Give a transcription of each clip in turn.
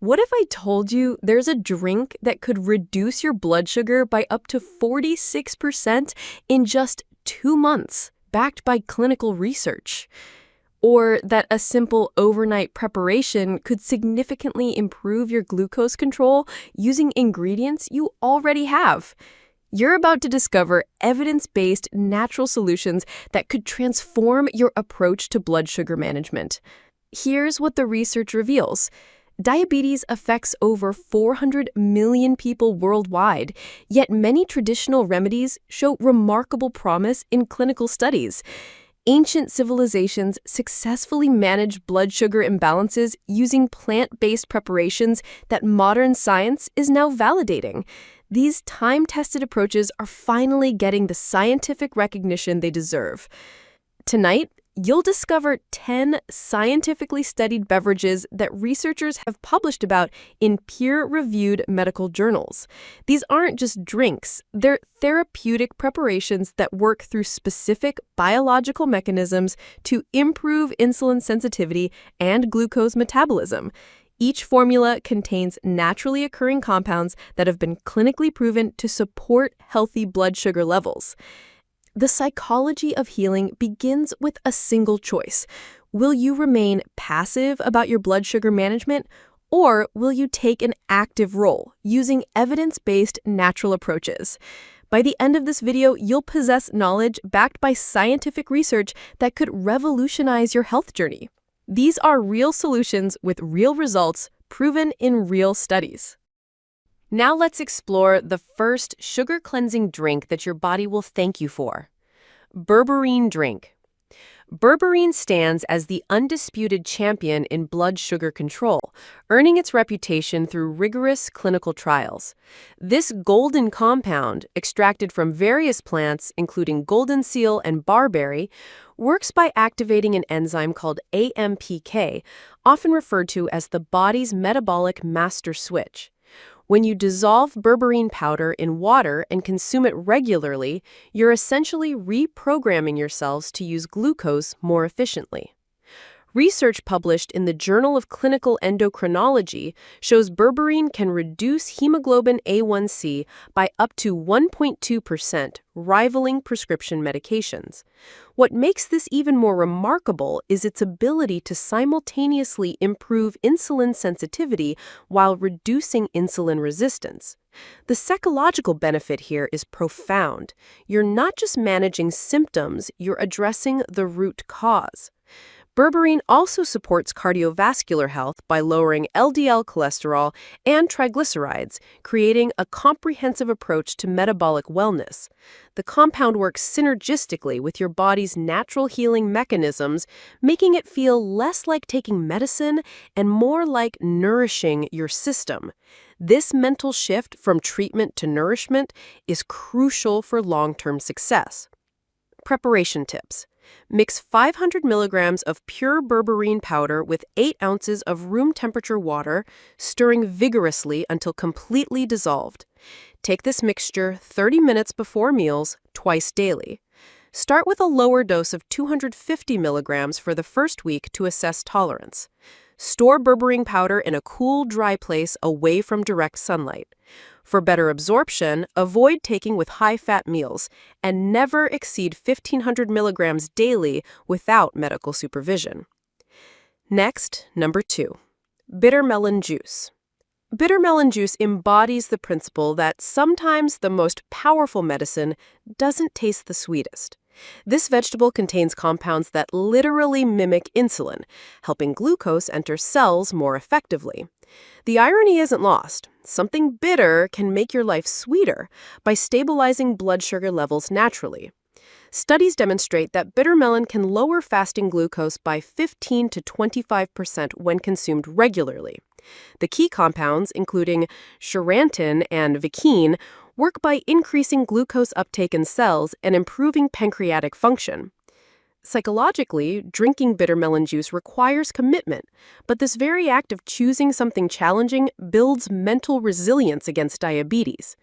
What if I told you there's a drink that could reduce your blood sugar by up to 46% in just 2 months, backed by clinical research? Or that a simple overnight preparation could significantly improve your glucose control using ingredients you already have? You're about to discover evidence-based natural solutions that could transform your approach to blood sugar management. Here's what the research reveals. Diabetes affects over 400 million people worldwide, yet many traditional remedies show remarkable promise in clinical studies. Ancient civilizations successfully managed blood sugar imbalances using plant-based preparations that modern science is now validating. These time-tested approaches are finally getting the scientific recognition they deserve. Tonight, you'll discover 10 scientifically studied beverages that researchers have published about in peer-reviewed medical journals. These aren't just drinks, they're therapeutic preparations that work through specific biological mechanisms to improve insulin sensitivity and glucose metabolism. Each formula contains naturally occurring compounds that have been clinically proven to support healthy blood sugar levels. The psychology of healing begins with a single choice. Will you remain passive about your blood sugar management, or will you take an active role using evidence-based natural approaches? By the end of this video, you'll possess knowledge backed by scientific research that could revolutionize your health journey. These are real solutions with real results proven in real studies. Now let's explore the first sugar-cleansing drink that your body will thank you for. Berberine drink. Berberine stands as the undisputed champion in blood sugar control, earning its reputation through rigorous clinical trials. This golden compound, extracted from various plants, including golden seal and barberry, works by activating an enzyme called AMPK, often referred to as the body's metabolic master switch. When you dissolve berberine powder in water and consume it regularly, you're essentially reprogramming yourselves to use glucose more efficiently. Research published in the Journal of Clinical Endocrinology shows berberine can reduce hemoglobin A1C by up to 1.2%, rivaling prescription medications. What makes this even more remarkable is its ability to simultaneously improve insulin sensitivity while reducing insulin resistance. The psychological benefit here is profound. You're not just managing symptoms, you're addressing the root cause. Berberine also supports cardiovascular health by lowering LDL cholesterol and triglycerides, creating a comprehensive approach to metabolic wellness. The compound works synergistically with your body's natural healing mechanisms, making it feel less like taking medicine and more like nourishing your system. This mental shift from treatment to nourishment is crucial for long-term success. Preparation tips. Mix 500 milligrams of pure berberine powder with 8 ounces of room temperature water, stirring vigorously until completely dissolved. Take this mixture 30 minutes before meals, twice daily. Start with a lower dose of 250 milligrams for the first week to assess tolerance. Store berberine powder in a cool, dry place away from direct sunlight. For better absorption, avoid taking with high-fat meals and never exceed 1,500 milligrams daily without medical supervision. Next, number 2, bitter melon juice. Bitter melon juice embodies the principle that sometimes the most powerful medicine doesn't taste the sweetest. This vegetable contains compounds that literally mimic insulin, helping glucose enter cells more effectively. The irony isn't lost. Something bitter can make your life sweeter by stabilizing blood sugar levels naturally. Studies demonstrate that bitter melon can lower fasting glucose by 15 to 25% when consumed regularly. The key compounds, including charantin and vicine, work by increasing glucose uptake in cells and improving pancreatic function. Psychologically, drinking bitter melon juice requires commitment, but this very act of choosing something challenging builds mental resilience against diabetes.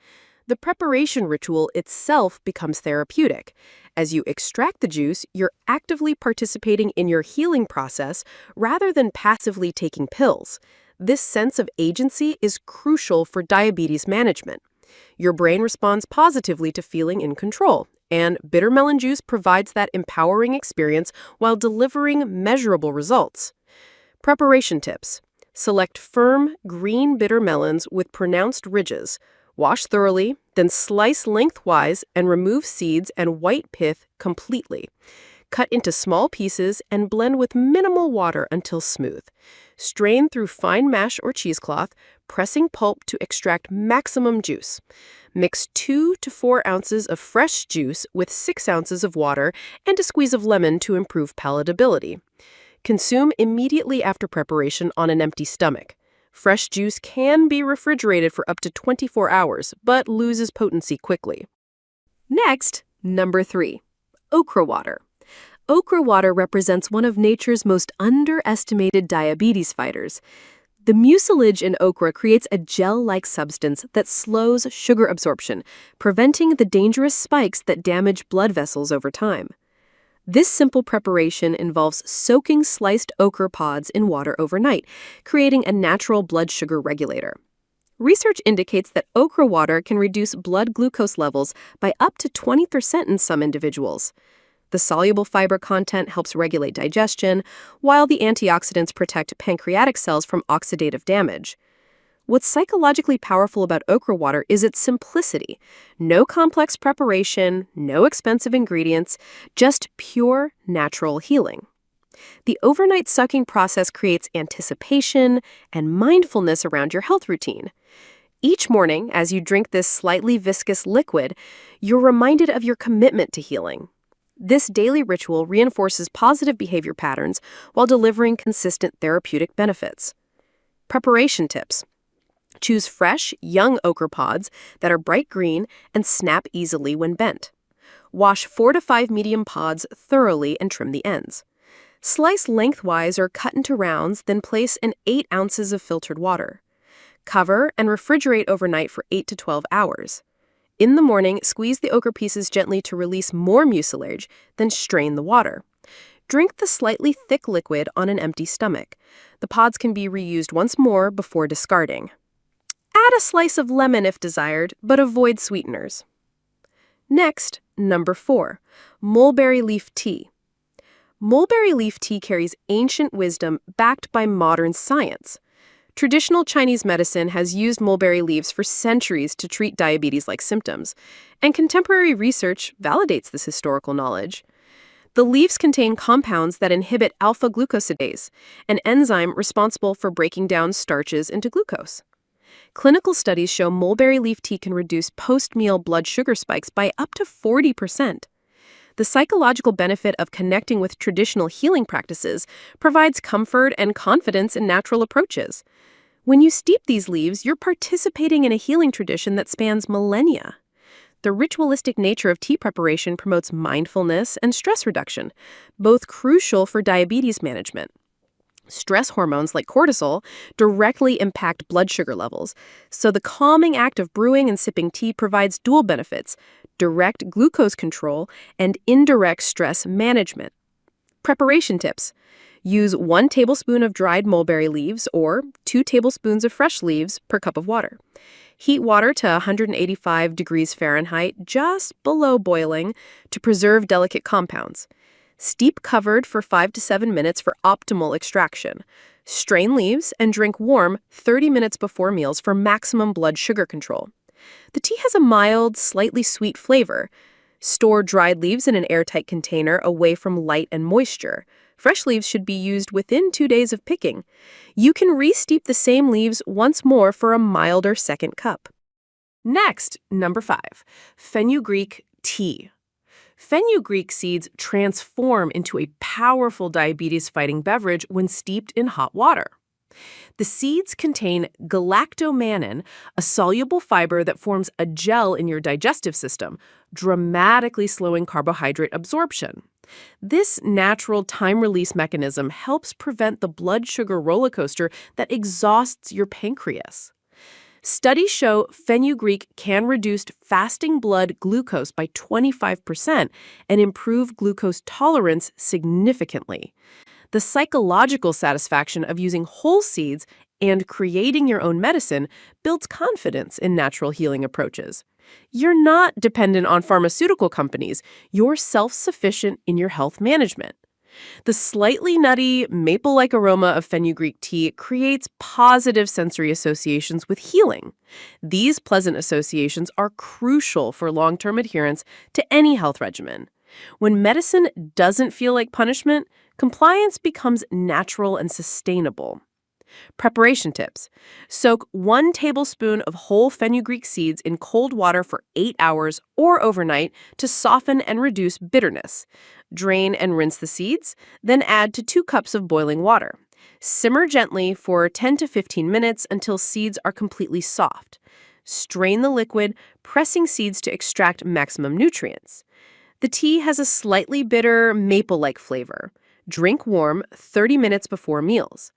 The preparation ritual itself becomes therapeutic. As you extract the juice, you're actively participating in your healing process rather than passively taking pills. This sense of agency is crucial for diabetes management. Your brain responds positively to feeling in control, and bitter melon juice provides that empowering experience while delivering measurable results. Preparation tips. Select firm, green bitter melons with pronounced ridges. Wash thoroughly, then slice lengthwise and remove seeds and white pith completely. Cut into small pieces and blend with minimal water until smooth. Strain through fine mash or cheesecloth, pressing pulp to extract maximum juice. Mix 2 to 4 ounces of fresh juice with 6 ounces of water and a squeeze of lemon to improve palatability. Consume immediately after preparation on an empty stomach. Fresh juice can be refrigerated for up to 24 hours, but loses potency quickly. Next, number 3, okra water. Okra water represents one of nature's most underestimated diabetes fighters. The mucilage in okra creates a gel-like substance that slows sugar absorption, preventing the dangerous spikes that damage blood vessels over time. This simple preparation involves soaking sliced okra pods in water overnight, creating a natural blood sugar regulator. Research indicates that okra water can reduce blood glucose levels by up to 20% in some individuals. The soluble fiber content helps regulate digestion, while the antioxidants protect pancreatic cells from oxidative damage. What's psychologically powerful about okra water is its simplicity. No complex preparation, no expensive ingredients, just pure, natural healing. The overnight sucking process creates anticipation and mindfulness around your health routine. Each morning, as you drink this slightly viscous liquid, you're reminded of your commitment to healing. This daily ritual reinforces positive behavior patterns while delivering consistent therapeutic benefits. Preparation tips. Choose fresh, young okra pods that are bright green and snap easily when bent. Wash 4 to 5 medium pods thoroughly and trim the ends. Slice lengthwise or cut into rounds, then place in 8 ounces of filtered water. Cover and refrigerate overnight for 8 to 12 hours. In the morning, squeeze the okra pieces gently to release more mucilage, then strain the water. Drink the slightly thick liquid on an empty stomach. The pods can be reused once more before discarding. Add a slice of lemon if desired, but avoid sweeteners. Next, number 4, mulberry leaf tea. Mulberry leaf tea carries ancient wisdom backed by modern science. Traditional Chinese medicine has used mulberry leaves for centuries to treat diabetes-like symptoms, and contemporary research validates this historical knowledge. The leaves contain compounds that inhibit alpha-glucosidase, an enzyme responsible for breaking down starches into glucose. Clinical studies show mulberry leaf tea can reduce post-meal blood sugar spikes by up to 40%. The psychological benefit of connecting with traditional healing practices provides comfort and confidence in natural approaches. When you steep these leaves, you're participating in a healing tradition that spans millennia. The ritualistic nature of tea preparation promotes mindfulness and stress reduction, both crucial for diabetes management. Stress hormones like cortisol directly impact blood sugar levels, so the calming act of brewing and sipping tea provides dual benefits: direct glucose control and indirect stress management. Preparation tips. Use 1 tablespoon of dried mulberry leaves or 2 tablespoons of fresh leaves per cup of water. Heat water to 185 degrees Fahrenheit, just below boiling, to preserve delicate compounds. Steep covered for 5 to 7 minutes for optimal extraction. Strain leaves and drink warm 30 minutes before meals for maximum blood sugar control. The tea has a mild, slightly sweet flavor. Store dried leaves in an airtight container away from light and moisture. Fresh leaves should be used within 2 days of picking. You can re-steep the same leaves once more for a milder second cup. Next, number 5, fenugreek tea. Fenugreek seeds transform into a powerful diabetes-fighting beverage when steeped in hot water. The seeds contain galactomannan, a soluble fiber that forms a gel in your digestive system, dramatically slowing carbohydrate absorption. This natural time-release mechanism helps prevent the blood sugar roller coaster that exhausts your pancreas. Studies show fenugreek can reduce fasting blood glucose by 25% and improve glucose tolerance significantly. The psychological satisfaction of using whole seeds And creating your own medicine builds confidence in natural healing approaches. You're not dependent on pharmaceutical companies. You're self-sufficient in your health management. The slightly nutty, maple-like aroma of fenugreek tea creates positive sensory associations with healing. These pleasant associations are crucial for long-term adherence to any health regimen. When medicine doesn't feel like punishment, compliance becomes natural and sustainable. Preparation tips. Soak 1 tablespoon of whole fenugreek seeds in cold water for 8 hours or overnight to soften and reduce bitterness. Drain and rinse the seeds, then add to 2 cups of boiling water. Simmer gently for 10 to 15 minutes until seeds are completely soft. Strain the liquid, pressing seeds to extract maximum nutrients. The tea has a slightly bitter, maple-like flavor. Drink warm 30 minutes before meals.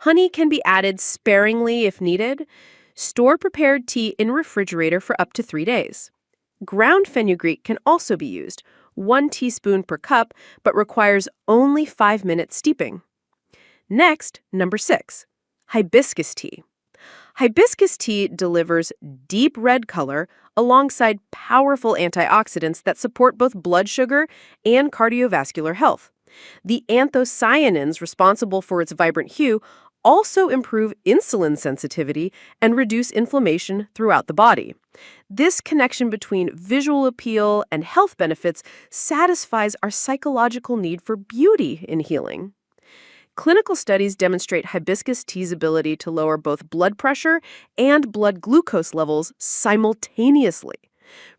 Honey can be added sparingly if needed. Store prepared tea in refrigerator for up to 3 days. Ground fenugreek can also be used, 1 teaspoon per cup, but requires only 5 minutes steeping. Next, number 6, hibiscus tea. Hibiscus tea delivers deep red color alongside powerful antioxidants that support both blood sugar and cardiovascular health. The anthocyanins responsible for its vibrant hue also improve insulin sensitivity and reduce inflammation throughout the body. This connection between visual appeal and health benefits satisfies our psychological need for beauty in healing. Clinical studies demonstrate hibiscus tea's ability to lower both blood pressure and blood glucose levels simultaneously.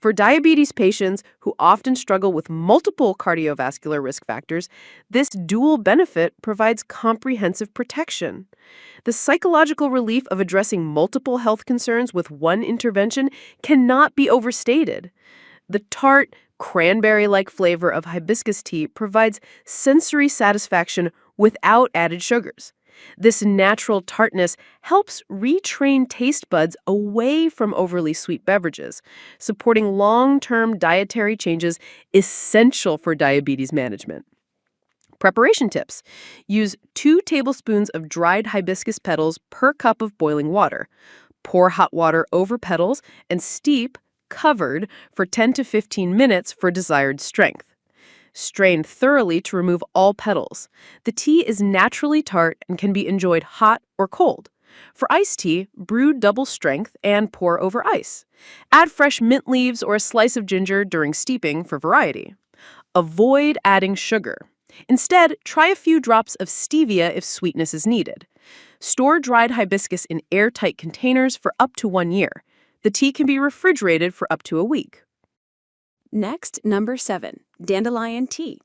For diabetes patients who often struggle with multiple cardiovascular risk factors, this dual benefit provides comprehensive protection. The psychological relief of addressing multiple health concerns with one intervention cannot be overstated. The tart, cranberry-like flavor of hibiscus tea provides sensory satisfaction without added sugars. This natural tartness helps retrain taste buds away from overly sweet beverages, supporting long-term dietary changes essential for diabetes management. Preparation tips. Use 2 tablespoons of dried hibiscus petals per cup of boiling water. Pour hot water over petals and steep, covered, for 10 to 15 minutes for desired strength. Strain thoroughly to remove all petals. The tea is naturally tart and can be enjoyed hot or cold. For iced tea, brew double strength and pour over ice. Add fresh mint leaves or a slice of ginger during steeping for variety. Avoid adding sugar. Instead, try a few drops of stevia if sweetness is needed. Store dried hibiscus in airtight containers for up to 1 year. The tea can be refrigerated for up to a week. Next, number 7, dandelion tea.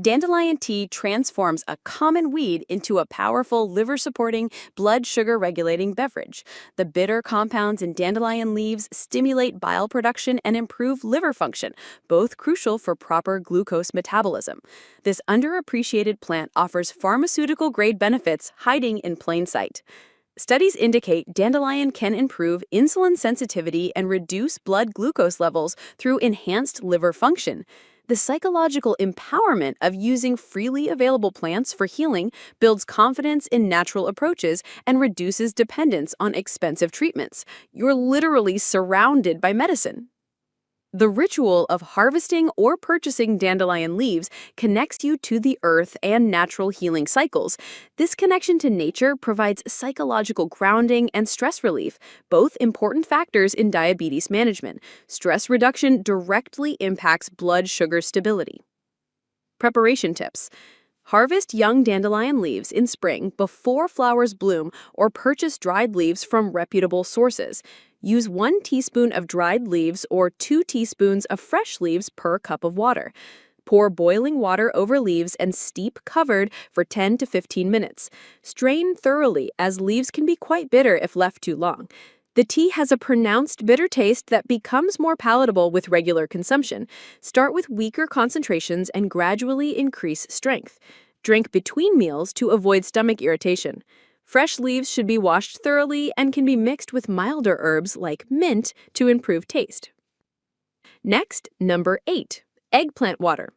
Dandelion tea transforms a common weed into a powerful liver-supporting, blood sugar-regulating beverage. The bitter compounds in dandelion leaves stimulate bile production and improve liver function, both crucial for proper glucose metabolism. This underappreciated plant offers pharmaceutical-grade benefits hiding in plain sight. Studies indicate dandelion can improve insulin sensitivity and reduce blood glucose levels through enhanced liver function. The psychological empowerment of using freely available plants for healing builds confidence in natural approaches and reduces dependence on expensive treatments. You're literally surrounded by medicine. The ritual of harvesting or purchasing dandelion leaves connects you to the earth and natural healing cycles. This connection to nature provides psychological grounding and stress relief, both important factors in diabetes management. Stress reduction directly impacts blood sugar stability. Preparation tips. Harvest young dandelion leaves in spring before flowers bloom or purchase dried leaves from reputable sources. Use 1 teaspoon of dried leaves or 2 teaspoons of fresh leaves per cup of water. Pour boiling water over leaves and steep covered for 10 to 15 minutes. Strain thoroughly, as leaves can be quite bitter if left too long. The tea has a pronounced bitter taste that becomes more palatable with regular consumption. Start with weaker concentrations and gradually increase strength. Drink between meals to avoid stomach irritation. Fresh leaves should be washed thoroughly and can be mixed with milder herbs like mint to improve taste. Next, number 8, eggplant water.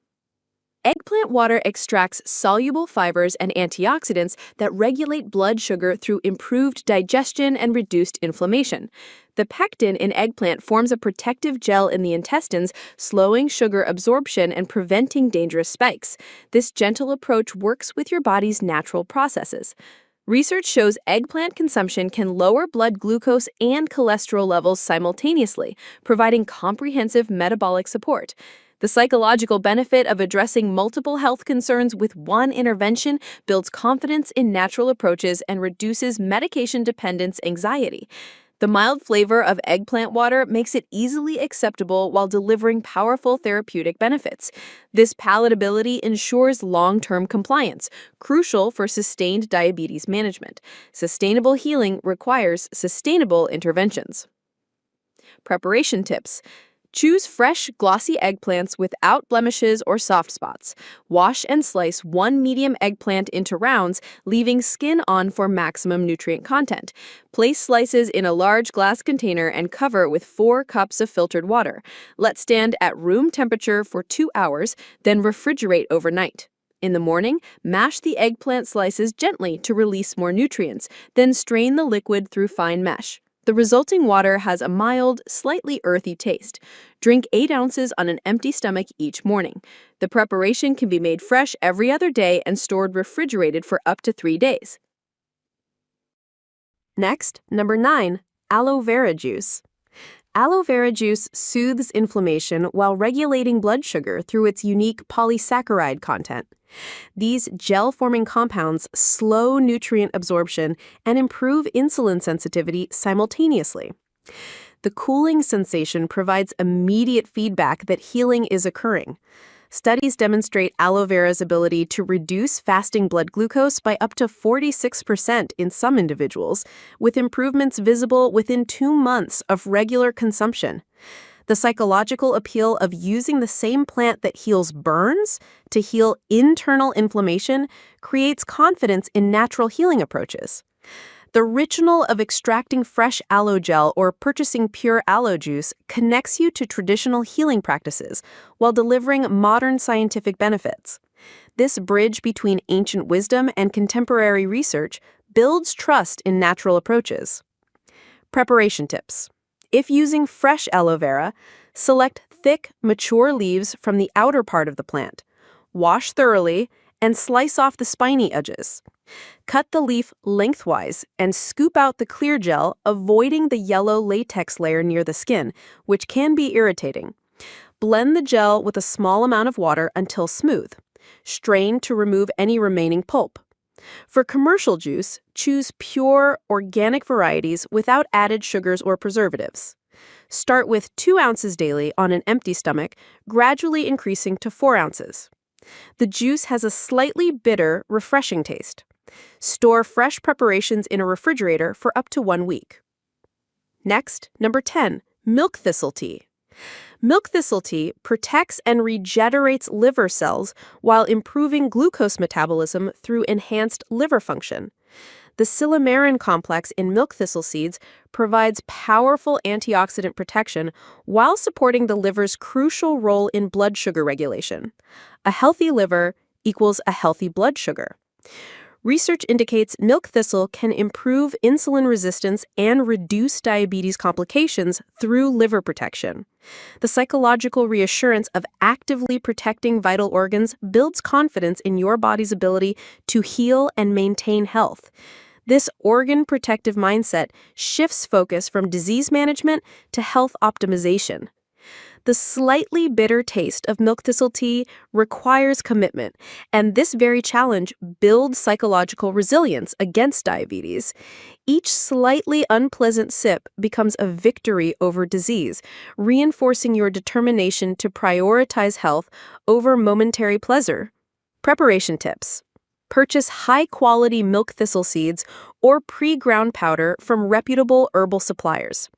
Eggplant water extracts soluble fibers and antioxidants that regulate blood sugar through improved digestion and reduced inflammation. The pectin in eggplant forms a protective gel in the intestines, slowing sugar absorption and preventing dangerous spikes. This gentle approach works with your body's natural processes. Research shows eggplant consumption can lower blood glucose and cholesterol levels simultaneously, providing comprehensive metabolic support. The psychological benefit of addressing multiple health concerns with one intervention builds confidence in natural approaches and reduces medication dependence anxiety. The mild flavor of eggplant water makes it easily acceptable while delivering powerful therapeutic benefits. This palatability ensures long-term compliance, crucial for sustained diabetes management. Sustainable healing requires sustainable interventions. Preparation tips. Choose fresh, glossy eggplants without blemishes or soft spots. Wash and slice one medium eggplant into rounds, leaving skin on for maximum nutrient content. Place slices in a large glass container and cover with 4 cups of filtered water. Let stand at room temperature for 2 hours, then refrigerate overnight. In the morning, mash the eggplant slices gently to release more nutrients, then strain the liquid through fine mesh. The resulting water has a mild, slightly earthy taste. Drink 8 ounces on an empty stomach each morning. The preparation can be made fresh every other day and stored refrigerated for up to 3 days. Next, number 9, aloe vera juice. Aloe vera juice soothes inflammation while regulating blood sugar through its unique polysaccharide content. These gel-forming compounds slow nutrient absorption and improve insulin sensitivity simultaneously. The cooling sensation provides immediate feedback that healing is occurring. Studies demonstrate aloe vera's ability to reduce fasting blood glucose by up to 46% in some individuals, with improvements visible within 2 months of regular consumption. The psychological appeal of using the same plant that heals burns to heal internal inflammation creates confidence in natural healing approaches. The ritual of extracting fresh aloe gel or purchasing pure aloe juice connects you to traditional healing practices while delivering modern scientific benefits. This bridge between ancient wisdom and contemporary research builds trust in natural approaches. Preparation tips. If using fresh aloe vera, select thick, mature leaves from the outer part of the plant. Wash thoroughly and slice off the spiny edges. Cut the leaf lengthwise and scoop out the clear gel, avoiding the yellow latex layer near the skin, which can be irritating. Blend the gel with a small amount of water until smooth. Strain to remove any remaining pulp. For commercial juice, choose pure, organic varieties without added sugars or preservatives. Start with 2 ounces daily on an empty stomach, gradually increasing to 4 ounces. The juice has a slightly bitter, refreshing taste. Store fresh preparations in a refrigerator for up to 1 week. Next, number 10, milk thistle tea. Milk thistle tea protects and regenerates liver cells while improving glucose metabolism through enhanced liver function. The silymarin complex in milk thistle seeds provides powerful antioxidant protection while supporting the liver's crucial role in blood sugar regulation. A healthy liver equals a healthy blood sugar. Research indicates milk thistle can improve insulin resistance and reduce diabetes complications through liver protection. The psychological reassurance of actively protecting vital organs builds confidence in your body's ability to heal and maintain health. This organ protective mindset shifts focus from disease management to health optimization. The slightly bitter taste of milk thistle tea requires commitment, and this very challenge builds psychological resilience against diabetes. Each slightly unpleasant sip becomes a victory over disease, reinforcing your determination to prioritize health over momentary pleasure. Preparation tips. Purchase high-quality milk thistle seeds or pre-ground powder from reputable herbal suppliers.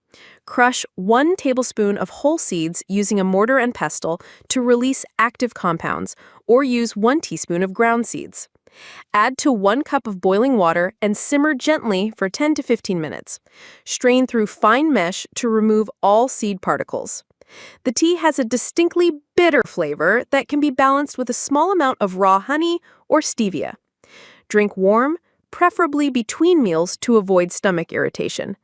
Crush 1 tablespoon of whole seeds using a mortar and pestle to release active compounds, or use 1 teaspoon of ground seeds. Add to 1 cup of boiling water and simmer gently for 10 to 15 minutes. Strain through fine mesh to remove all seed particles. The tea has a distinctly bitter flavor that can be balanced with a small amount of raw honey or stevia. Drink warm, preferably between meals to avoid stomach irritation.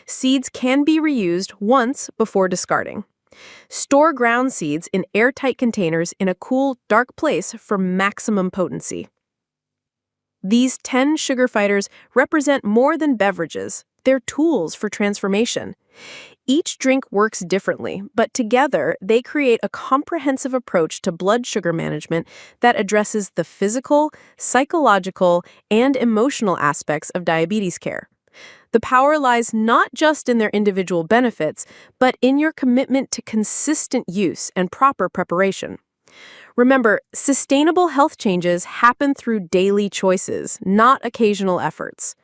Seeds can be reused once before discarding. Store ground seeds in airtight containers in a cool, dark place for maximum potency. These 10 sugar fighters represent more than beverages. They're tools for transformation. Each drink works differently, but together they create a comprehensive approach to blood sugar management that addresses the physical, psychological, and emotional aspects of diabetes care. The power lies not just in their individual benefits, but in your commitment to consistent use and proper preparation. Remember, sustainable health changes happen through daily choices, not occasional efforts.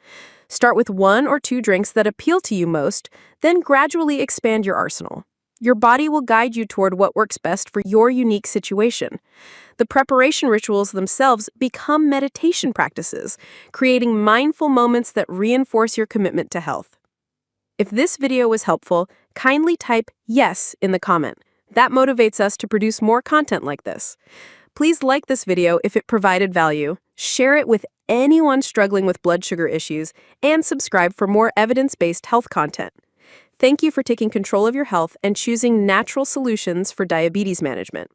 Start with 1 or 2 drinks that appeal to you most, then gradually expand your arsenal. Your body will guide you toward what works best for your unique situation. The preparation rituals themselves become meditation practices, creating mindful moments that reinforce your commitment to health. If this video was helpful, kindly type "yes" in the comment. That motivates us to produce more content like this. Please like this video if it provided value, share it with anyone struggling with blood sugar issues, and subscribe for more evidence-based health content. Thank you for taking control of your health and choosing natural solutions for diabetes management.